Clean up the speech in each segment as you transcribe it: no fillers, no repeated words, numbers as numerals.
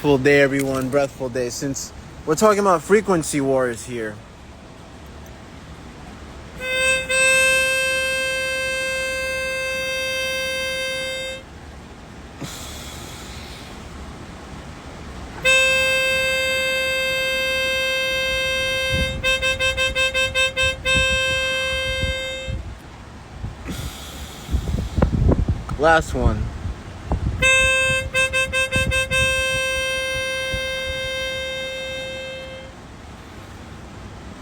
Breathful day, everyone. Breathful day. Since we're talking about frequency wars here, last one.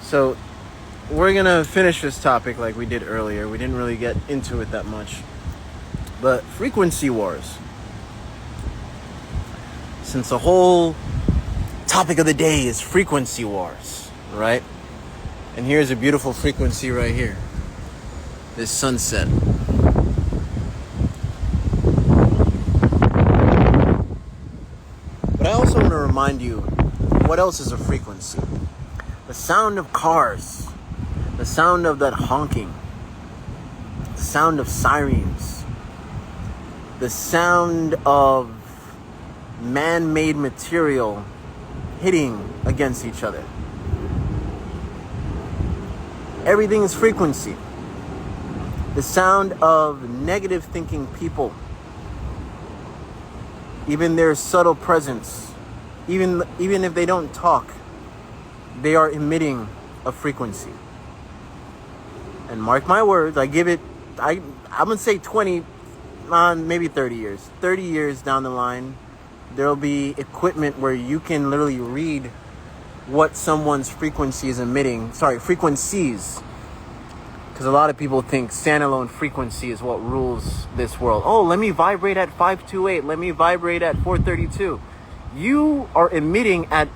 So we're gonna finish this topic like we did earlier. We didn't really get into it that much, but frequency wars. Since the whole topic of the day is frequency wars, right? And here's a beautiful frequency right here. This sunset. But I also want to remind you, what else is a frequency? The sound of cars, the sound of that honking, the sound of sirens, the sound of man-made material hitting against each other. Everything is frequency. The sound of negative thinking people, even their subtle presence, even if they don't talk, they are emitting a frequency. And mark my words, I'm gonna say 20, maybe 30 years. 30 years down the line, there'll be equipment where you can literally read what someone's frequency is emitting. Sorry, frequencies. Because a lot of people think standalone frequency is what rules this world. Oh, let me vibrate at 528. Let me vibrate at 432. You are emitting at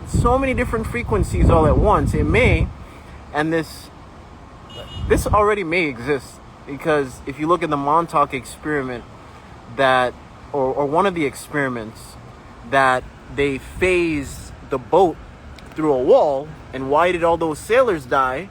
so many different frequencies all at once. It may, and this already may exist, because if you look at the Montauk experiment, that or one of the experiments, that they phased the boat through a wall, and why did all those sailors die?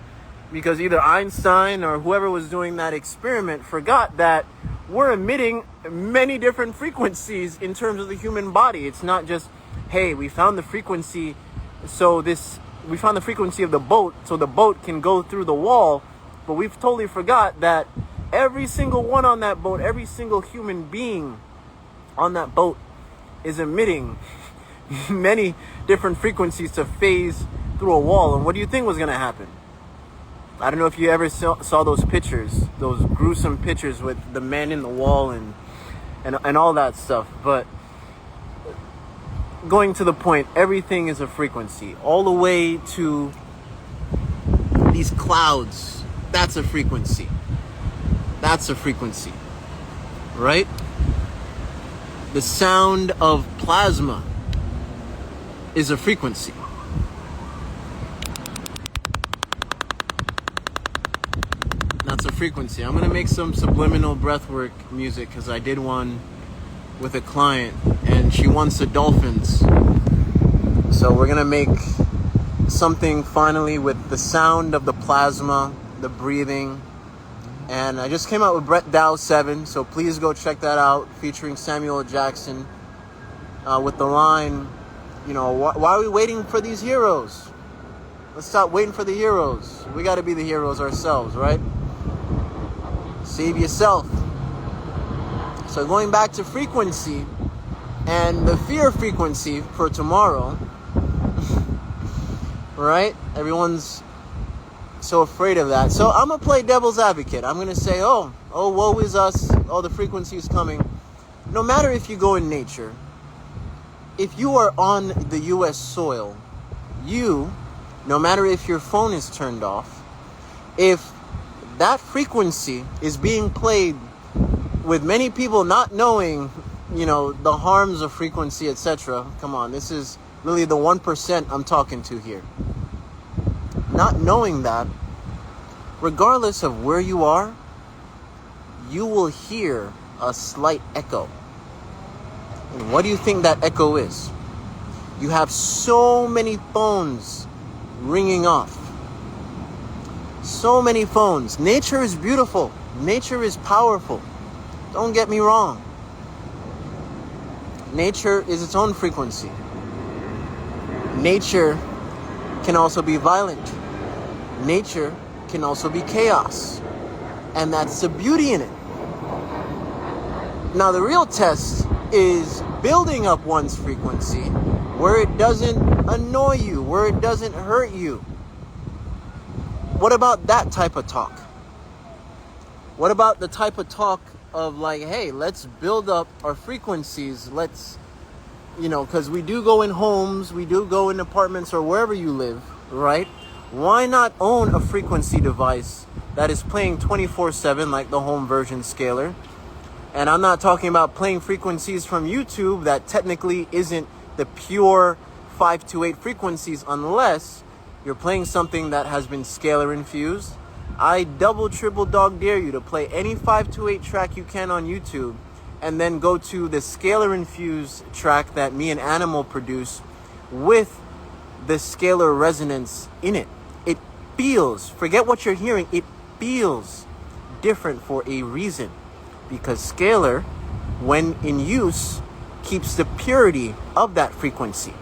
Because either Einstein or whoever was doing that experiment forgot that we're emitting many different frequencies in terms of the human body. It's not just, hey, we found the frequency, we found the frequency of the boat, so the boat can go through the wall, but we've totally forgot that every single one on that boat, every single human being on that boat is emitting many different frequencies to phase through a wall. And what do you think was going to happen? I don't know if you ever saw those pictures, those gruesome pictures with the men in the wall and all that stuff. But going to the point, everything is a frequency. All the way to these clouds, that's a frequency. That's a frequency, right? The sound of plasma is a frequency. That's a frequency. I'm going to make some subliminal breathwork music because I did one with a client and she wants the dolphins. So we're going to make something finally with the sound of the plasma, the breathing. And I just came out with Brett Dow 7, so please go check that out, featuring Samuel L. Jackson with the line, why are we waiting for these heroes? Let's stop waiting for the heroes. We got to be the heroes ourselves, right? Save yourself. So going back to frequency and the fear frequency for tomorrow, right? Everyone's so afraid of that. So I'm going to play devil's advocate. I'm going to say, oh, woe is us. Oh, the frequency is coming. No matter if you go in nature, if you are on the U.S. soil, no matter if your phone is turned off, if that frequency is being played with many people not knowing, the harms of frequency, etc. Come on, this is really the 1% I'm talking to here. Not knowing that, regardless of where you are, you will hear a slight echo. And what do you think that echo is? You have so many phones ringing off. So many phones. Nature is beautiful. Nature is powerful. Don't get me wrong. Nature is its own frequency. Nature can also be violent. Nature can also be chaos. And that's the beauty in it. Now, the real test is building up one's frequency where it doesn't annoy you, where it doesn't hurt you. What about that type of talk? What about the type of talk of like, hey, let's build up our frequencies. Let's, because we do go in homes, we do go in apartments or wherever you live, right? Why not own a frequency device that is playing 24/7 like the home version Scalar? And I'm not talking about playing frequencies from YouTube that technically isn't the pure 528 frequencies unless you're playing something that has been Scalar infused. I double, triple dog dare you to play any 528 track you can on YouTube and then go to the Scalar infused track that me and Animal produce with the Scalar resonance in it. It feels, forget what you're hearing, it feels different for a reason. Because Scalar, when in use, keeps the purity of that frequency.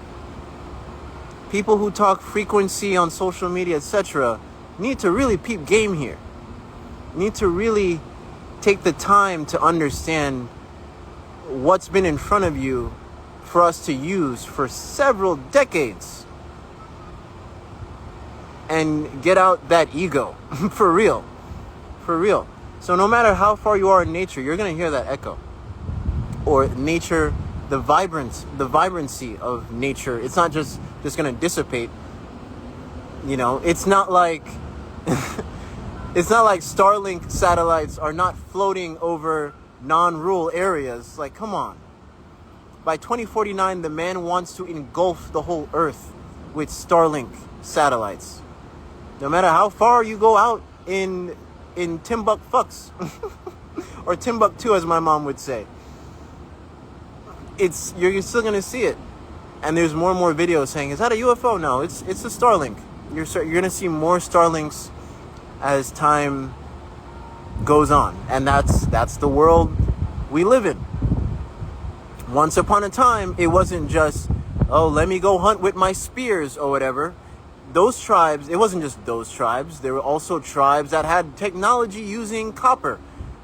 People who talk frequency on social media, etc., need to really peep game here. Need to really take the time to understand what's been in front of you for us to use for several decades. And get out that ego. For real. For real. So no matter how far you are in nature, you're going to hear that echo. Or nature, the vibrancy of nature. It's not just going to dissipate. It's not like Starlink satellites are not floating over non-rural areas. Like, come on. By 2049, the man wants to engulf the whole earth with Starlink satellites. No matter how far you go out in Timbuktu or Timbuktu, as my mom would say, you're still gonna see it. And there's more and more videos saying, "Is that a UFO?" No, it's a Starlink. You're gonna see more Starlinks as time goes on, and that's the world we live in. Once upon a time, it wasn't just, oh, let me go hunt with my spears or whatever. Those tribes, it wasn't just those tribes. There were also tribes that had technology using copper.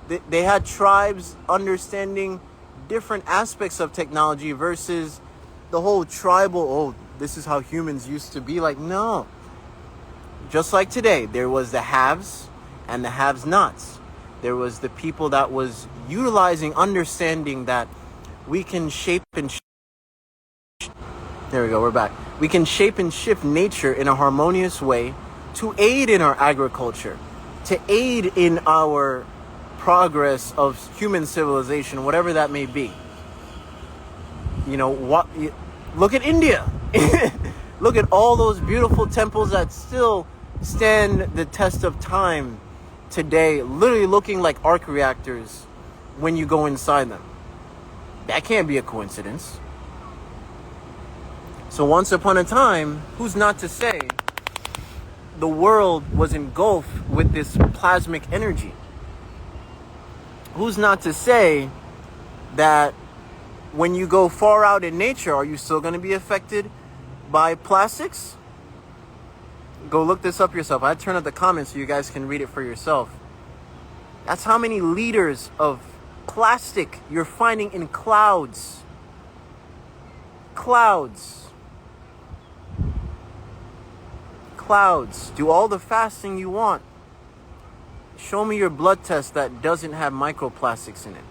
They had tribes understanding different aspects of technology versus the whole tribal, oh, this is how humans used to be. Like, no. Just like today, there was the haves and the have-nots. There was the people that was utilizing understanding that we can shape and there we go, we're back. We can shape and shift nature in a harmonious way to aid in our agriculture, to aid in our progress of human civilization, whatever that may be. Look at India. Look at all those beautiful temples that still stand the test of time today, literally looking like arc reactors when you go inside them. That can't be a coincidence. So once upon a time, who's not to say the world was engulfed with this plasmic energy? Who's not to say that when you go far out in nature, are you still going to be affected by plastics? Go look this up yourself. I turn up the comments so you guys can read it for yourself. That's how many liters of plastic you're finding in clouds. Clouds. Do all the fasting you want. Show me your blood test that doesn't have microplastics in it.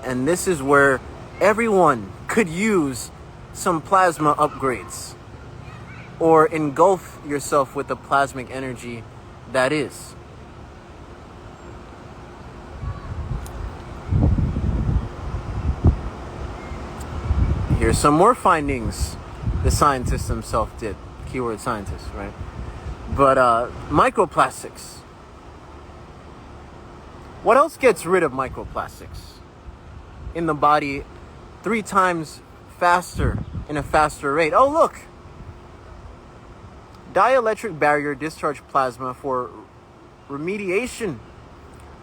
And this is where everyone could use some plasma upgrades. Or engulf yourself with the plasmic energy that is. Here's some more findings the scientist himself did. Keyword scientist, right? But microplastics. What else gets rid of microplastics in the body 3 times faster, in a faster rate? Oh, look. Dielectric barrier discharge plasma for remediation.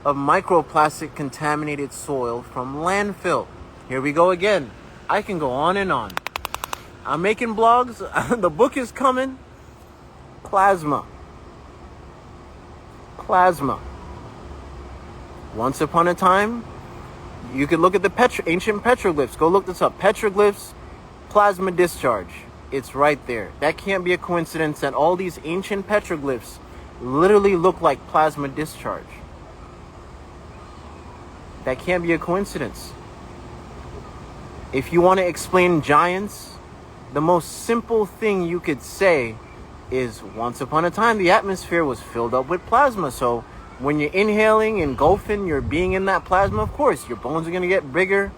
of microplastic contaminated soil from landfill. Here we go again. I can go on and on. I'm making blogs. The book is coming. Plasma. Plasma. Once upon a time, you could look at the ancient petroglyphs. Go look this up. Petroglyphs, plasma discharge. It's right there. That can't be a coincidence that all these ancient petroglyphs literally look like plasma discharge. That can't be a coincidence. If you want to explain giants, the most simple thing you could say is once upon a time the atmosphere was filled up with plasma. So when you're inhaling, engulfing, you're being in that plasma, of course, your bones are going to get bigger.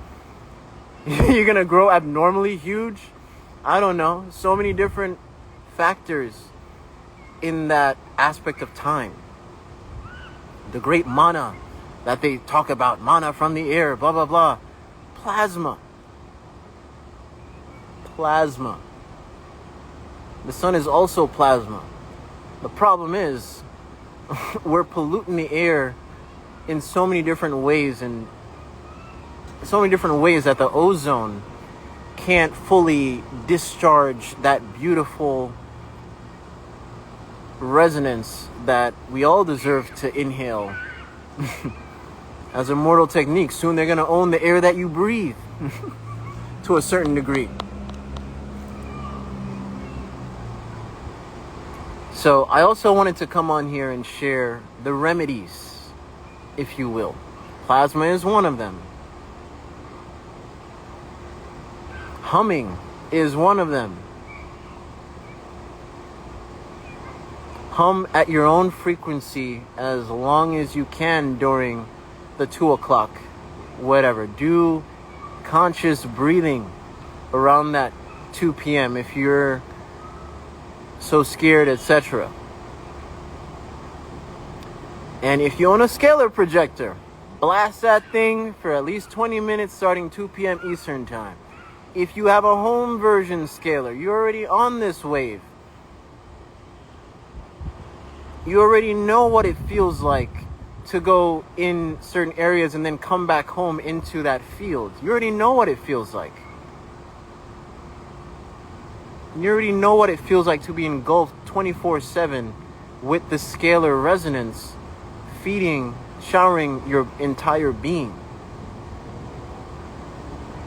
You're going to grow abnormally huge. I don't know. So many different factors in that aspect of time. The great mana that they talk about, mana from the air, blah, blah, blah. Plasma. Plasma. The sun is also plasma. The problem is we're polluting the air in so many different ways, and so many different ways that the ozone can't fully discharge that beautiful resonance that we all deserve to inhale as immortal technique. Soon they're going to own the air that you breathe to a certain degree. So I also wanted to come on here and share the remedies, if you will. Plasma is one of them. Humming is one of them. Hum at your own frequency as long as you can during the 2 o'clock, whatever. Do conscious breathing around that 2 p.m. if you're so scared, etc. And if you own a Scalar projector, blast that thing for at least 20 minutes starting 2 p.m. Eastern time. If you have a home version Scalar, you're already on this wave. You already know what it feels like to go in certain areas and then come back home into that field. You already know what it feels like. You already know what it feels like to be engulfed 24/7 with the scalar resonance, feeding, showering your entire being.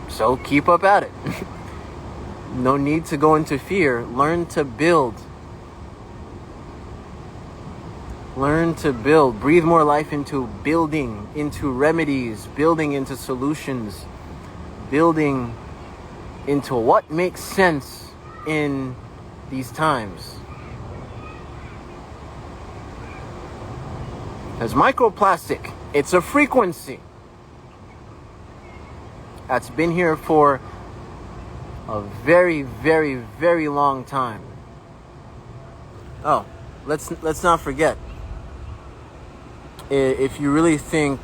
So keep up at it. No need to go into fear. Learn to build. Learn to build. Breathe more life into building, into remedies, building into solutions, building into what makes sense in these times. As microplastic, it's a frequency that's been here for a very, very, very long time. Oh, let's not forget. If you really think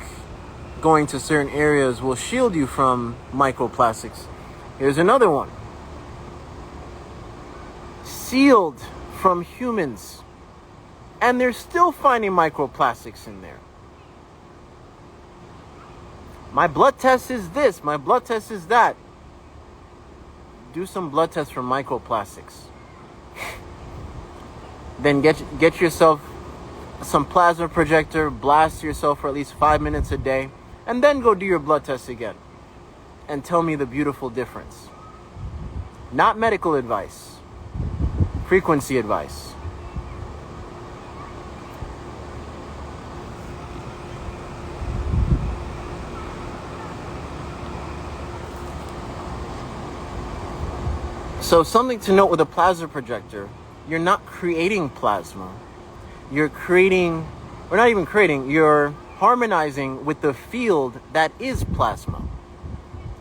going to certain areas will shield you from microplastics, here's another one. Sealed from humans, and they're still finding microplastics in there. My blood test is this, my blood test is that. Do some blood tests for microplastics. Then get yourself some plasma projector, blast yourself for at least 5 minutes a day, and then go do your blood test again. And tell me the beautiful difference. Not medical advice. Frequency advice. So something to note with a plasma projector, you're not creating plasma. You're you're harmonizing with the field that is plasma.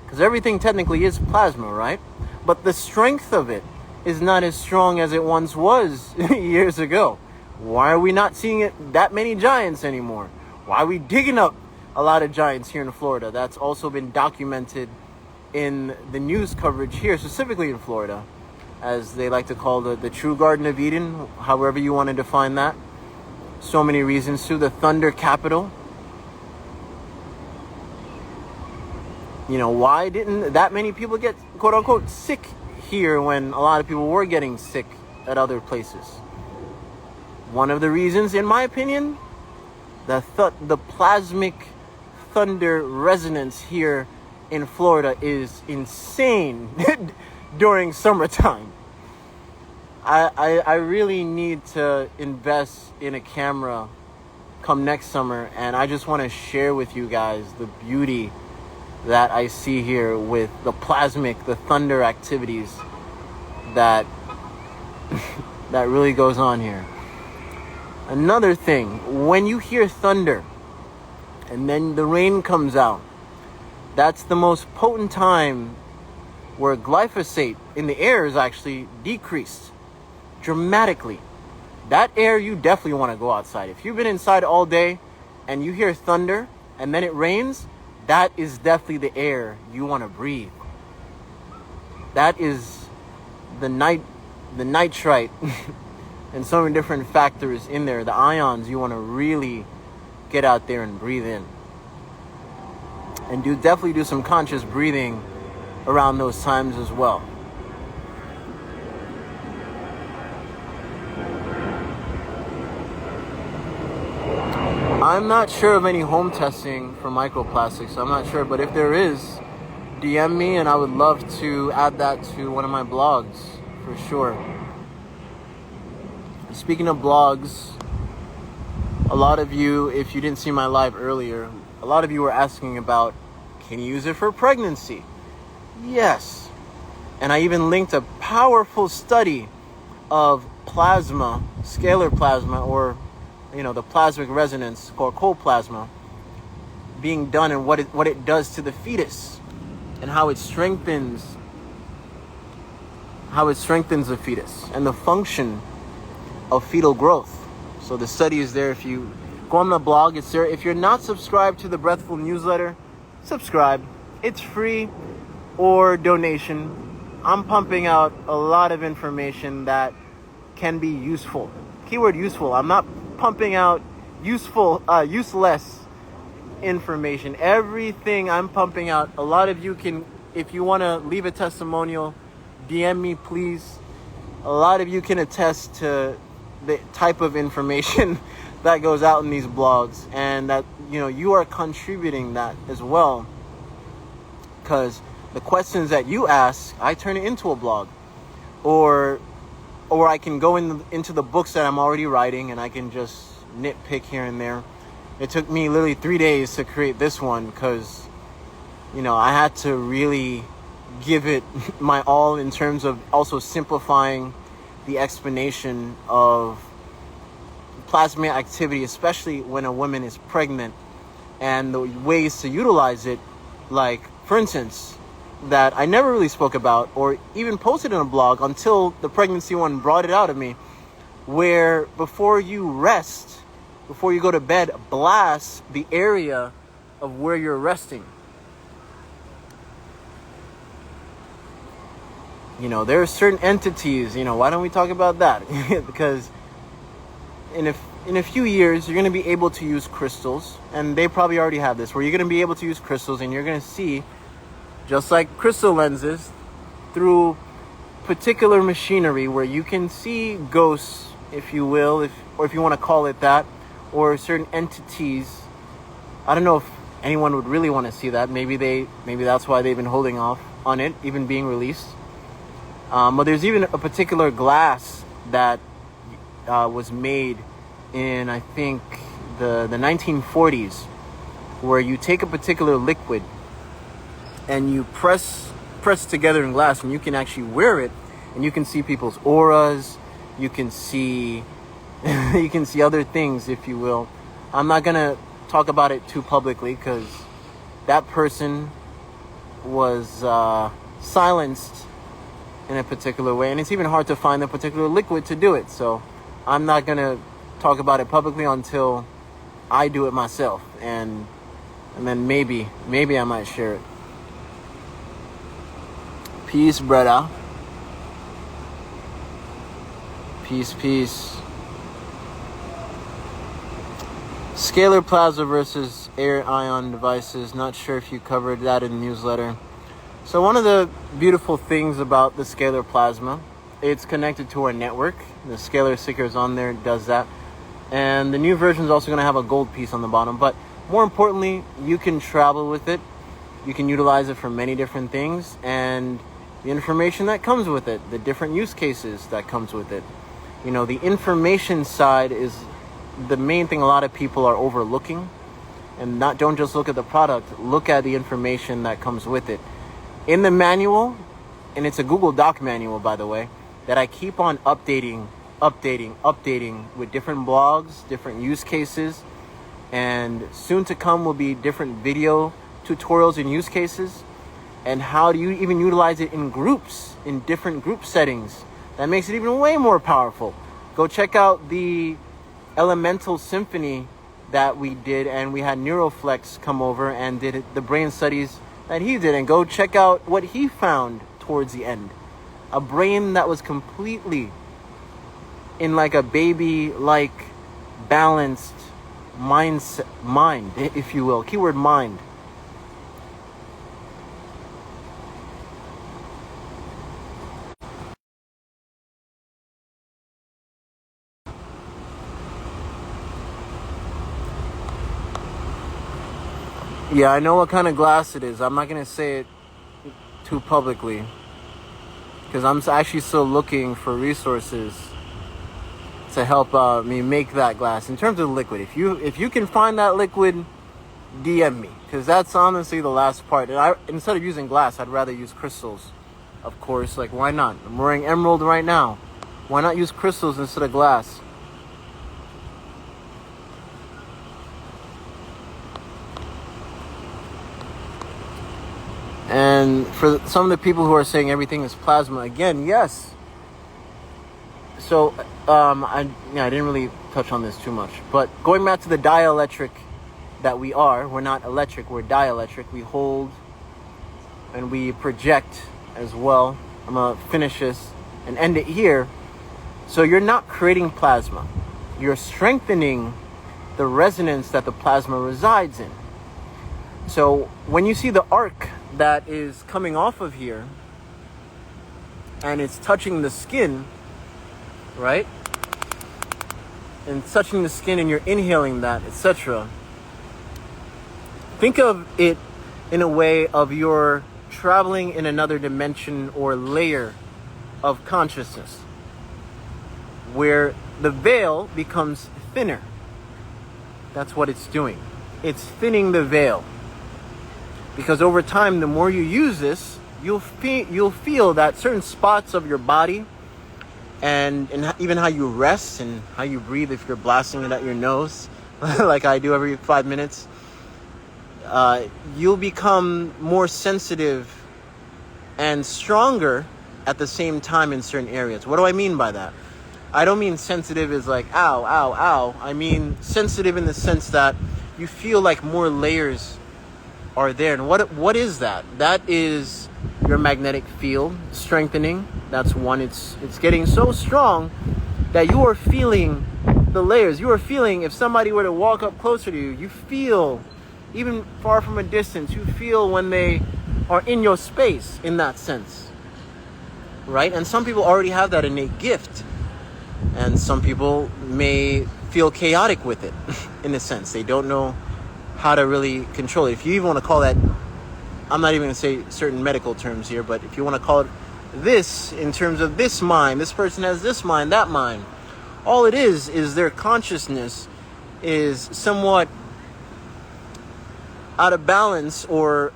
Because everything technically is plasma, right? But the strength of it is not as strong as it once was years ago. Why are we not seeing that many giants anymore? Why are we digging up a lot of giants here in Florida? That's also been documented in the news coverage here, specifically in Florida, as they like to call the true Garden of Eden, however you want to define that. So many reasons to. The Thunder Capital, Why didn't that many people get quote unquote sick here when a lot of people were getting sick at other places? One of the reasons, in my opinion, the plasmic thunder resonance here in Florida is insane during summertime. I really need to invest in a camera come next summer, and I just want to share with you guys the beauty that I see here with the thunder activities that that really goes on here. Another thing, when you hear thunder and then the rain comes out, that's the most potent time where glyphosate in the air is actually decreased dramatically. That air, you definitely want to go outside. If you've been inside all day and you hear thunder and then it rains, that is definitely the air you want to breathe. That is the nitrite and so many different factors in there, the ions you want to really get out there and breathe in. And definitely do some conscious breathing around those times as well. I'm not sure of any home testing for microplastics. I'm not sure, but if there is, DM me and I would love to add that to one of my blogs for sure. Speaking of blogs, a lot of you, if you didn't see my live earlier, a lot of you were asking about, can you use it for pregnancy? Yes. And I even linked a powerful study of plasma, scalar plasma, or the plasmic resonance, or cold plasma, being done and what it does to the fetus and how it strengthens the fetus and the function of fetal growth. So the study is there. If you go on the blog, it's there. If you're not subscribed to the Breathful newsletter, subscribe. It's free or donation. I'm pumping out a lot of information that can be useful. Keyword useful. I'm not pumping out useless information. Everything I'm pumping out, a lot of you can, if you want to leave a testimonial, DM me, please. A lot of you can attest to the type of information that goes out in these blogs, and that you are contributing that as well, because the questions that you ask, I turn it into a blog, or I can go into the books that I'm already writing and I can just nitpick here and there. It took me literally 3 days to create this one because I had to really give it my all in terms of also simplifying the explanation of plasma activity, especially when a woman is pregnant, and the ways to utilize it. Like, for instance, that I never really spoke about or even posted in a blog until the pregnancy one brought it out of me, where before you rest, before you go to bed, blast the area of where you're resting. There are certain entities, why don't we talk about that? Because in a few years, you're going to be able to use crystals, and they probably already have this, where you're going to be able to use crystals and you're going to see, just like crystal lenses, through particular machinery where you can see ghosts, if you will, or if you want to call it that, or certain entities. I don't know if anyone would really want to see that. Maybe that's why they've been holding off on it even being released. But there's even a particular glass that was made in, I think, the 1940s, where you take a particular liquid and you press together in glass, and you can actually wear it, and you can see people's auras. You can see other things, if you will. I'm not gonna talk about it too publicly because that person was silenced in a particular way, and it's even hard to find a particular liquid to do it. So I'm not gonna talk about it publicly until I do it myself, and then maybe I might share it. Peace, brother. Peace. Scalar plasma versus air ion devices. Not sure if you covered that in the newsletter. So one of the beautiful things about the scalar plasma, it's connected to our network. The scalar sticker is on there, it does that. And the new version is also going to have a gold piece on the bottom. But more importantly, you can travel with it. You can utilize it for many different things. And the information that comes with it, the different use cases that comes with it. You know, the information side is the main thing a lot of people are overlooking. And don't just look at the product, look at the information that comes with it. In the manual, and it's a Google Doc manual, by the way, that I keep on updating with different blogs, different use cases, and soon to come will be different video tutorials and use cases, and how do you even utilize it in groups, in different group settings. That makes it even way more powerful. Go check out the Elemental Symphony that we did, and we had Neuroflex come over and did the brain studies that he did, and go check out what he found towards the end. A brain that was completely in like a baby-like balanced mind, if you will. Keyword mind. Yeah, I know what kind of glass it is. I'm not going to say it too publicly because I'm actually still looking for resources to help me make that glass. In terms of liquid, if you can find that liquid, DM me, because that's honestly the last part. And instead of using glass, I'd rather use crystals, of course. Like, why not? I'm wearing emerald right now. Why not use crystals instead of glass? And for some of the people who are saying everything is plasma, again, yes. So, I didn't really touch on this too much. But going back to the dielectric that we're not electric, we're dielectric. We hold and we project as well. I'm going to finish this and end it here. So you're not creating plasma. You're strengthening the resonance that the plasma resides in. So when you see the arc that is coming off of here and it's touching the skin, right? And touching the skin and you're inhaling that, etc. Think of it in a way of you're traveling in another dimension or layer of consciousness where the veil becomes thinner. That's what it's doing. It's thinning the veil. Because over time, the more you use this, you'll feel that certain spots of your body and even how you rest and how you breathe, if you're blasting it at your nose, like I do every 5 minutes, you'll become more sensitive and stronger at the same time in certain areas. What do I mean by that? I don't mean sensitive as like, ow, ow, ow. I mean sensitive in the sense that you feel like more layers are there. And what is that? That is your magnetic field strengthening. That's one. It's getting so strong that you are feeling the layers. You are feeling, if somebody were to walk up closer to you, you feel, even far from a distance, you feel when they are in your space in that sense, right? And some people already have that innate gift, and some people may feel chaotic with it in a sense. They don't know how to really control it. If you even want to call that, I'm not even going to say certain medical terms here, but if you want to call it this in terms of this mind, this person has this mind, that mind. All it is their consciousness is somewhat out of balance, or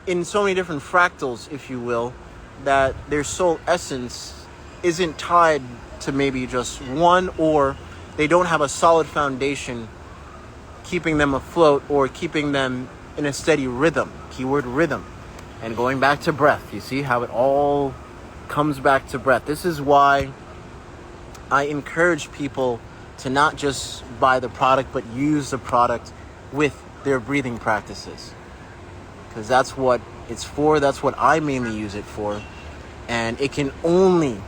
in so many different fractals, if you will, that their soul essence isn't tied to maybe just one, or they don't have a solid foundation keeping them afloat or keeping them in a steady rhythm. Keyword rhythm. And going back to breath. You see how it all comes back to breath. This is why I encourage people to not just buy the product, but use the product with their breathing practices. Because that's what it's for. That's what I mainly use it for. And it can only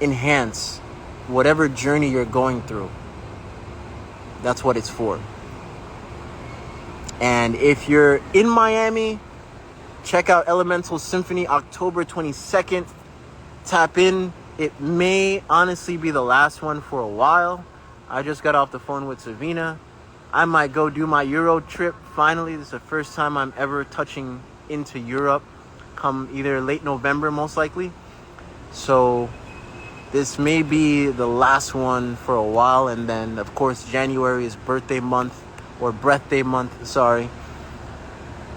enhance whatever journey you're going through. That's what it's for. And if you're in Miami, check out Elemental Symphony October 22nd. Tap in. It may honestly be the last one for a while. I just got off the phone with Savina. I might go do my Euro trip. Finally, this is the first time I'm ever touching into Europe. Come either late November, most likely. So this may be the last one for a while. And then, of course, January is birthday month. Or birthday month, sorry.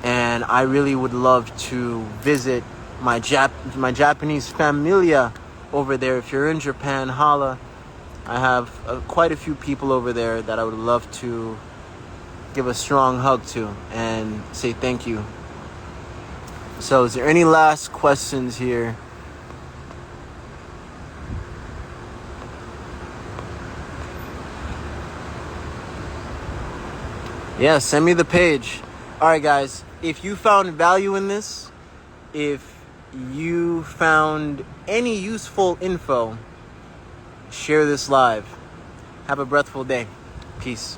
And I really would love to visit my Japanese familia over there. If you're in Japan, holla. I have quite a few people over there that I would love to give a strong hug to and say thank you. So is there any last questions here? Yeah, send me the page. All right, guys. If you found value in this, if you found any useful info, share this live. Have a breathful day. Peace.